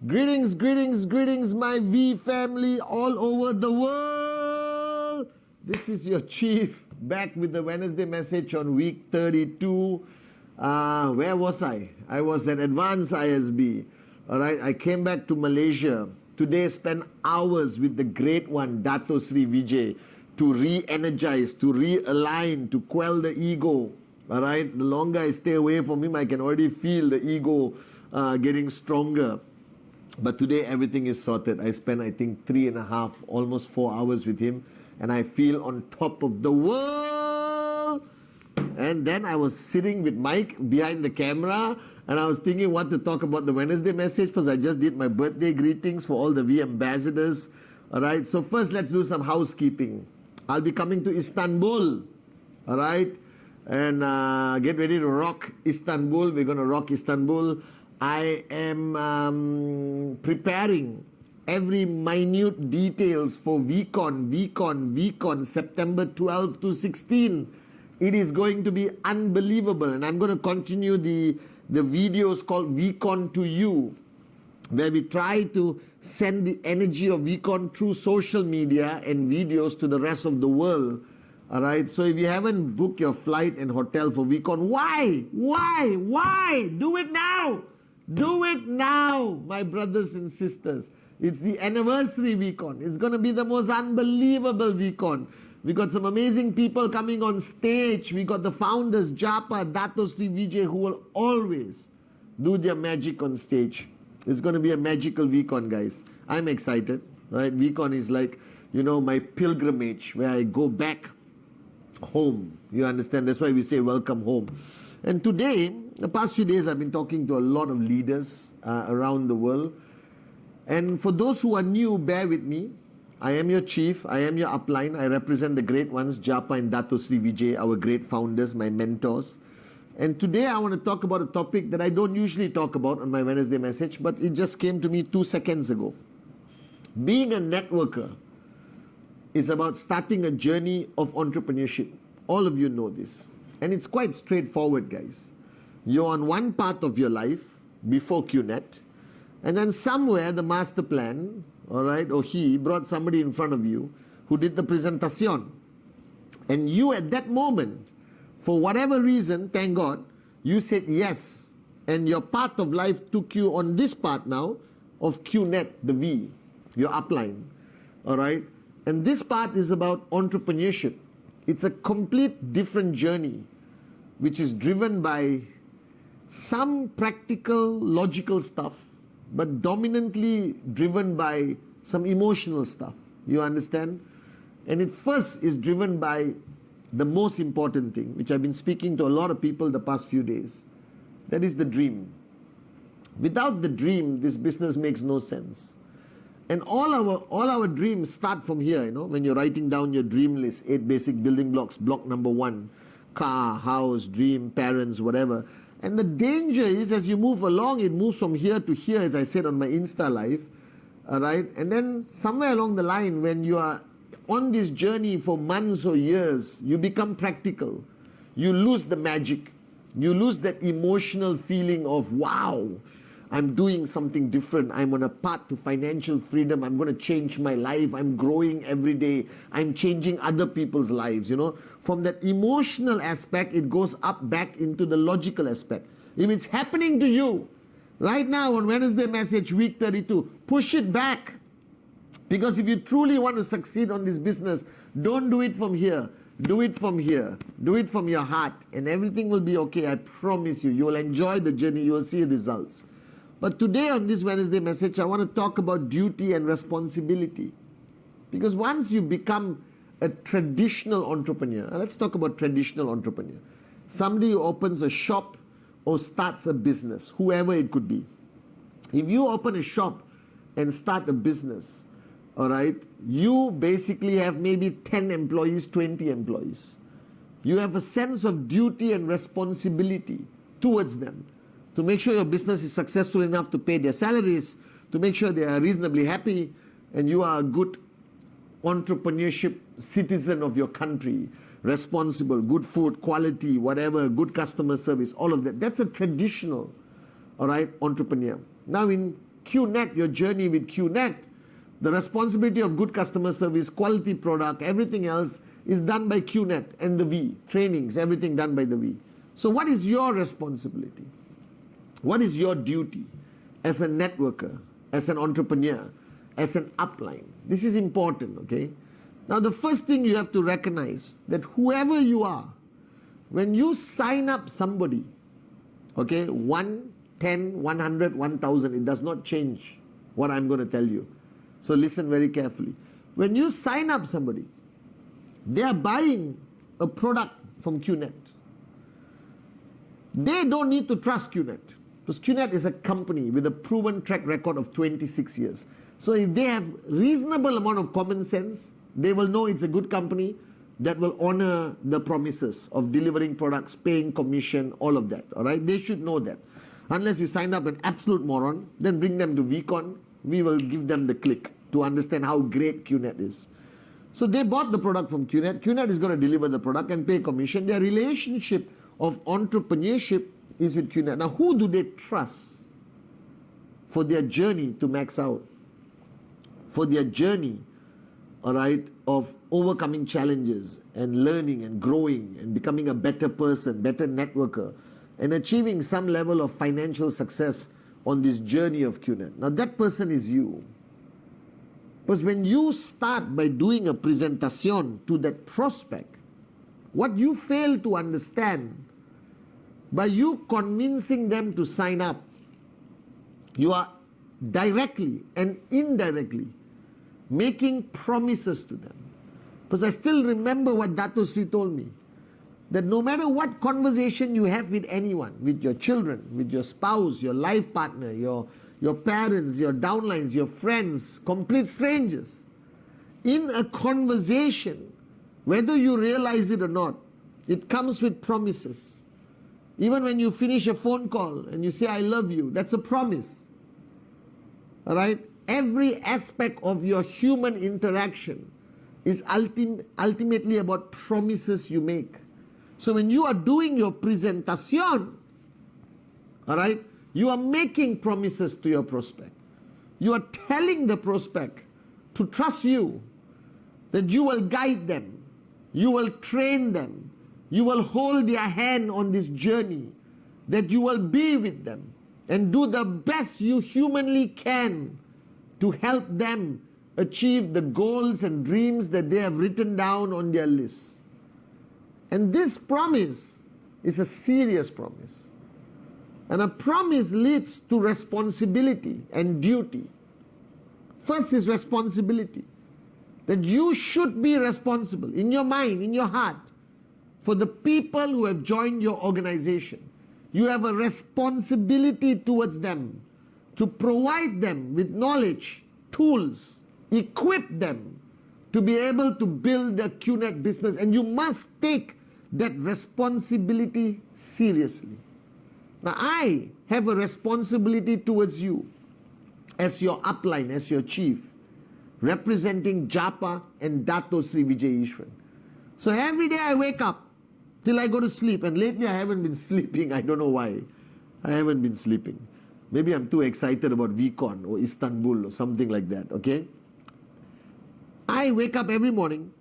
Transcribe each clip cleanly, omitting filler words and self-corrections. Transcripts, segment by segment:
Greetings, greetings, greetings, my V family all over the world. This is your chief back with the Wednesday message on week 32. Where was I? I was at Advanced ISB. All right, I came back to Malaysia. Today spent hours with the great one, Dato Sri Vijay, to re-energize, to realign, to quell the ego. All right, the longer I stay away from him, I can already feel the ego getting stronger. But today everything is sorted. I spent, I think, 3.5, almost 4 hours with him, and I feel on top of the world. And then I was sitting with Mike behind the camera, and I was thinking what to talk about the Wednesday message, because I just did my birthday greetings for all the V ambassadors. All right, so first let's do some housekeeping. I'll be coming to Istanbul. All right, and get ready to rock Istanbul. We're going to rock Istanbul. I am preparing every minute details for VCon, September 12 to 16. It is going to be unbelievable, and I'm going to continue the videos called VCon to You, where we try to send the energy of VCon through social media and videos to the rest of the world. All right, so if you haven't booked your flight and hotel for VCon, why? Do it now. Do it now, my brothers and sisters. It's the anniversary VCon. It's going to be the most unbelievable VCon. We got some amazing people coming on stage. We got the founders, Japa, Dato Sri Vijay, who will always do their magic on stage. It's going to be a magical VCon, guys. I'm excited. Right? VCon is like, you know, my pilgrimage where I go back home. You understand? That's why we say welcome home. And today, the past few days, I've been talking to a lot of leaders around the world. And for those who are new, bear with me. I am your chief. I am your upline. I represent the great ones, Japa and Dato Sri Vijay, our great founders, my mentors. And today, I want to talk about a topic that I don't usually talk about on my Wednesday message, but it just came to me 2 seconds ago. Being a networker is about starting a journey of entrepreneurship. All of you know this. And it's quite straightforward, guys. You're on one part of your life before QNet, and then somewhere the master plan, all right, or he brought somebody in front of you who did the presentation. And you at that moment, for whatever reason, thank God, you said yes. And your path of life took you on this part now of QNet, the V, your upline, all right? And this part is about entrepreneurship. It's a complete different journey, which is driven by some practical, logical stuff, but dominantly driven by some emotional stuff. You understand? And it first is driven by the most important thing, which I've been speaking to a lot of people the past few days. That is the dream. Without the dream, this business makes no sense. And all our dreams start from here, you know, when you're writing down your dream list, 8 basic building blocks, block number 1, car, house, dream, parents, whatever. And the danger is, as you move along, it moves from here to here, as I said on my Insta Live, all right? And then somewhere along the line, when you are on this journey for months or years, you become practical. You lose the magic. You lose that emotional feeling of, wow, I'm doing something different. I'm on a path to financial freedom. I'm going to change my life. I'm growing every day. I'm changing other people's lives, you know. From that emotional aspect, it goes up back into the logical aspect. If it's happening to you right now on Wednesday message, week 32, push it back. Because if you truly want to succeed on this business, don't do it from here. Do it from here. Do it from your heart. And everything will be okay. I promise you. You will enjoy the journey. You will see results. But today on this Wednesday message, I want to talk about duty and responsibility. Because once you become a traditional entrepreneur, let's talk about traditional entrepreneur. somebody who opens a shop or starts a business, whoever it could be. If you open a shop and start a business, all right, you basically have maybe 10 employees, 20 employees. You have a sense of duty and responsibility towards them to make sure your business is successful enough to pay their salaries, to make sure they are reasonably happy, and you are a good entrepreneurship citizen of your country, responsible, good food, quality, whatever, good customer service, all of that. That's a traditional, all right, entrepreneur. Now in QNet, your journey with QNet, the responsibility of good customer service, quality product, everything else is done by QNet and the V. Trainings, everything done by the V. So what is your responsibility? What is your duty as a networker, as an entrepreneur, as an upline? This is important, okay? Now the first thing you have to recognize that whoever you are, when you sign up somebody, okay, 1, 10, 100, 1,000, it does not change what I'm going to tell you. So listen very carefully. When you sign up somebody, they are buying a product from QNet. They don't need to trust QNet, because QNet is a company with a proven track record of 26 years. So if they have reasonable amount of common sense, they will know it's a good company that will honor the promises of delivering products, paying commission, all of that. All right, they should know that. Unless you sign up an absolute moron, then bring them to VCon. We will give them the click to understand how great QNet is. So they bought the product from QNet. QNet is going to deliver the product and pay commission. Their relationship of entrepreneurship is with QNet. Now, who do they trust for their journey to max out? For their journey, all right, of overcoming challenges and learning and growing and becoming a better person, better networker, and achieving some level of financial success on this journey of QNet. Now that person is you. Because when you start by doing a presentation to that prospect, what you fail to understand, by you convincing them to sign up, you are directly and indirectly making promises to them. Because I still remember what Dato Sri told me, that no matter what conversation you have with anyone, with your children, with your spouse, your life partner, your parents, your downlines, your friends, complete strangers, in a conversation, whether you realize it or not, it comes with promises. Even when you finish a phone call and you say, I love you, that's a promise. All right? Every aspect of your human interaction is ultimately about promises you make. So when you are doing your presentation, all right, you are making promises to your prospect. You are telling the prospect to trust you, that you will guide them, you will train them, you will hold their hand on this journey, that you will be with them and do the best you humanly can to help them achieve the goals and dreams that they have written down on their list. And this promise is a serious promise. And a promise leads to responsibility and duty. First is responsibility. That you should be responsible in your mind, in your heart, for the people who have joined your organization. You have a responsibility towards them to provide them with knowledge, tools, equip them to be able to build the QNet business. And you must take that responsibility seriously. Now, I have a responsibility towards you as your upline, as your chief, representing Japa and Dato Sri Vijay Ishwan. So every day I wake up till I go to sleep, and lately I haven't been sleeping. I don't know why. I haven't been sleeping. Maybe I'm too excited about VCon or Istanbul or something like that, okay? I wake up every morning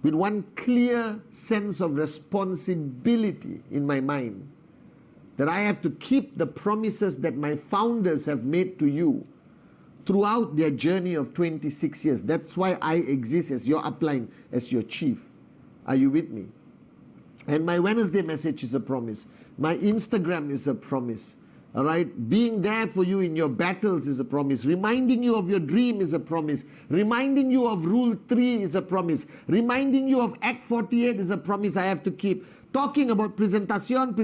with one clear sense of responsibility in my mind, that I have to keep the promises that my founders have made to you throughout their journey of 26 years. That's why I exist as your upline, as your chief. Are you with me? And my Wednesday message is a promise. My Instagram is a promise. All right, being there for you in your battles is a promise. Reminding you of your dream is a promise. Reminding you of Rule 3 is a promise. Reminding you of Act 48 is a promise I have to keep. Talking about presentation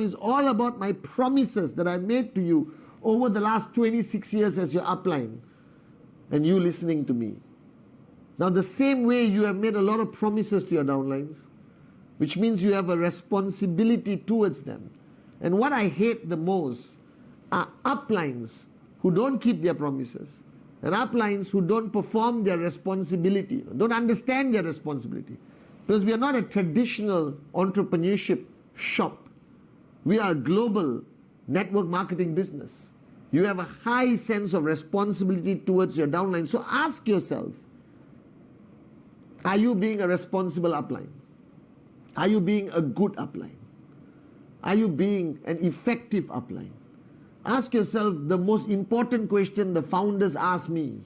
is all about my promises that I made to you over the last 26 years as your upline, and you listening to me. Now, the same way you have made a lot of promises to your downlines, which means you have a responsibility towards them. And what I hate the most are uplines who don't keep their promises, and uplines who don't perform their responsibility, don't understand their responsibility. Because we are not a traditional entrepreneurship shop. We are a global network marketing business. You have a high sense of responsibility towards your downline. So ask yourself, are you being a responsible upline? Are you being a good upline? Are you being an effective upline? Ask yourself the most important question the founders ask me.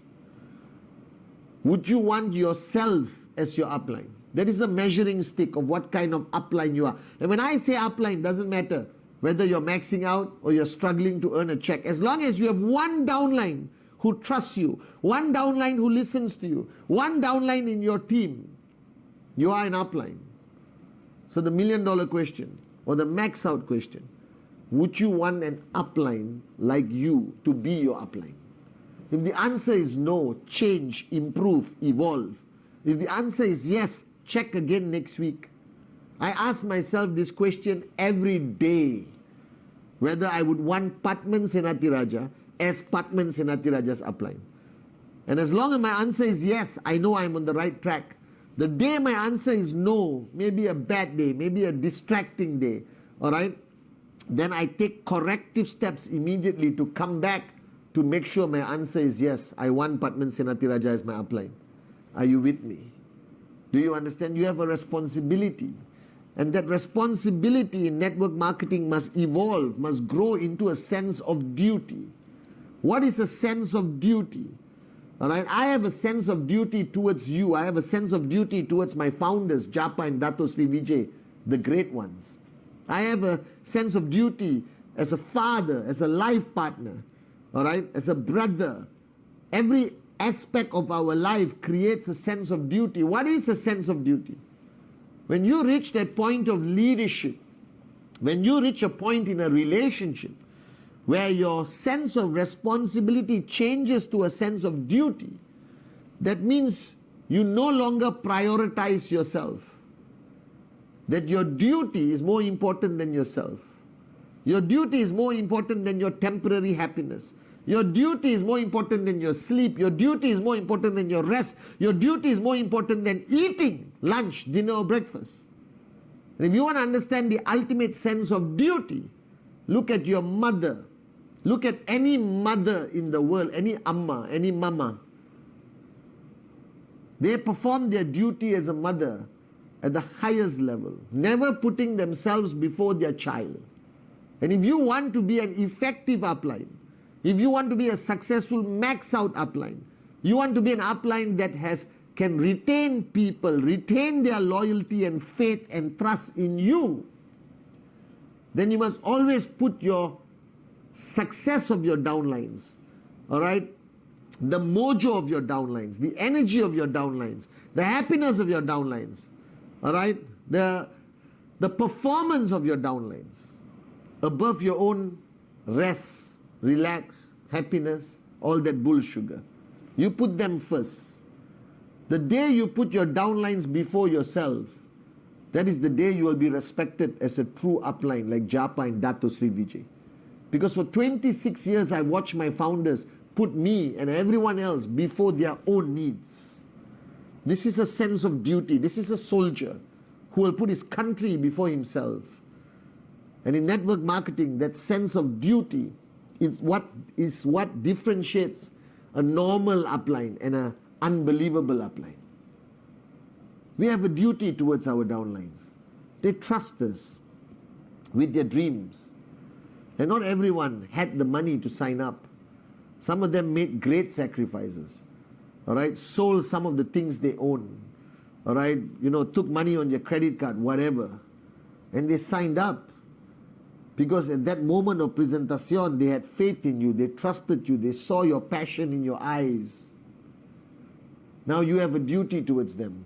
Would you want yourself as your upline? That is a measuring stick of what kind of upline you are. And when I say upline, it doesn't matter whether you're maxing out or you're struggling to earn a check. As long as you have one downline who trusts you, one downline who listens to you, one downline in your team, you are an upline. So the $1,000,000 question, or the max out question, would you want an upline like you to be your upline? If the answer is no, change, improve, evolve. If the answer is yes, check again next week. I ask myself this question every day, whether I would want Pathman Senathirajah as Pathman Senathirajah's upline. And as long as my answer is yes, I know I'm on the right track. The day my answer is no, maybe a bad day, maybe a distracting day, all right, then I take corrective steps immediately to come back to make sure my answer is yes, I want Pathman Senathirajah as my upline. Are you with me? Do you understand? You have a responsibility. And that responsibility in network marketing must evolve, must grow into a sense of duty. What is a sense of duty? All right, I have a sense of duty towards you. I have a sense of duty towards my founders, Japa and Dato Sri Vijay, the great ones. I have a sense of duty as a father, as a life partner, all right, as a brother. Every aspect of our life creates a sense of duty. What is a sense of duty? When you reach that point of leadership, when you reach a point in a relationship where your sense of responsibility changes to a sense of duty, that means you no longer prioritize yourself. That your duty is more important than yourself. Your duty is more important than your temporary happiness. Your duty is more important than your sleep. Your duty is more important than your rest. Your duty is more important than eating lunch, dinner, or breakfast. And if you want to understand the ultimate sense of duty, look at your mother. Look at any mother in the world, any amma, any mama. They perform their duty as a mother at the highest level, never putting themselves before their child. And if you want to be an effective upline, if you want to be a successful max out upline, you want to be an upline that can retain people, retain their loyalty and faith and trust in you, then you must always put your success of your downlines, all right, the mojo of your downlines, the energy of your downlines, the happiness of your downlines, all right, the performance of your downlines above your own rest, relax, happiness, all that bull sugar. You put them first. The day you put your downlines before yourself, that is the day you will be respected as a true upline like Japa and Dato Sri Vijay. Because for 26 years I watched my founders put me and everyone else before their own needs. This is a sense of duty. This is a soldier who will put his country before himself. And in network marketing, that sense of duty is what differentiates a normal upline and an unbelievable upline. We have a duty towards our downlines. They trust us with their dreams. And not everyone had the money to sign up. Some of them made great sacrifices. All right, sold some of the things they own. All right, took money on your credit card, whatever. And they signed up. Because at that moment of presentation, they had faith in you, they trusted you, they saw your passion in your eyes. Now you have a duty towards them.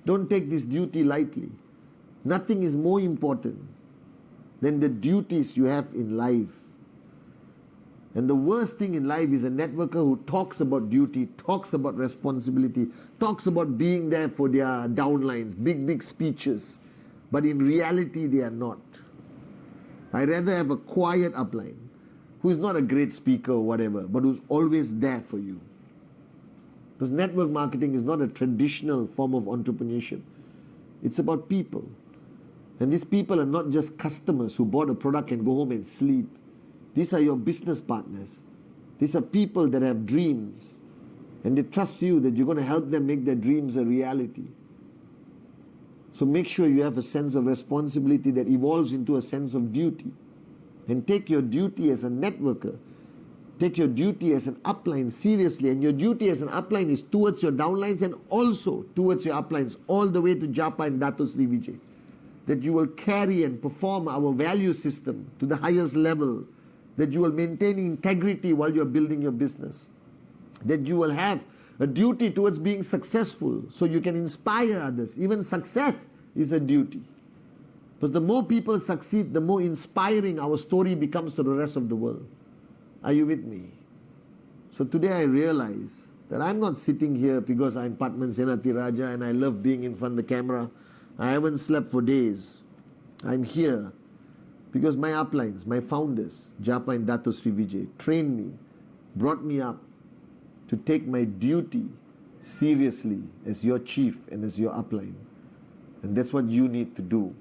Don't take this duty lightly. Nothing is more important than the duties you have in life. And the worst thing in life is a networker who talks about duty, talks about responsibility, talks about being there for their downlines, big speeches. But in reality, they are not. I rather have a quiet upline who is not a great speaker or whatever, but who's always there for you. Because network marketing is not a traditional form of entrepreneurship. It's about people. And these people are not just customers who bought a product and go home and sleep. These are your business partners. These are people that have dreams. And they trust you that you're going to help them make their dreams a reality. So make sure you have a sense of responsibility that evolves into a sense of duty. And take your duty as a networker. Take your duty as an upline seriously. And your duty as an upline is towards your downlines and also towards your uplines, all the way to Japa and Dato Sri Vijay. That you will carry and perform our value system to the highest level. That you will maintain integrity while you're building your business. That you will have a duty towards being successful so you can inspire others. Even success is a duty. Because the more people succeed, the more inspiring our story becomes to the rest of the world. Are you with me? So today I realize that I'm not sitting here because I'm Pathman Senathirajah and I love being in front of the camera. I haven't slept for days. I'm here because my uplines, my founders, Japa and Dato Sri Vijay, trained me, brought me up to take my duty seriously as your chief and as your upline. And that's what you need to do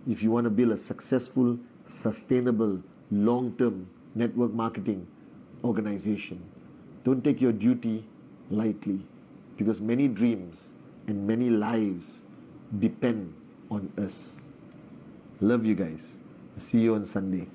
if you want to build a successful, sustainable, long-term network marketing organization. Don't take your duty lightly because many dreams and many lives depend on us. Love you guys. See you on Sunday.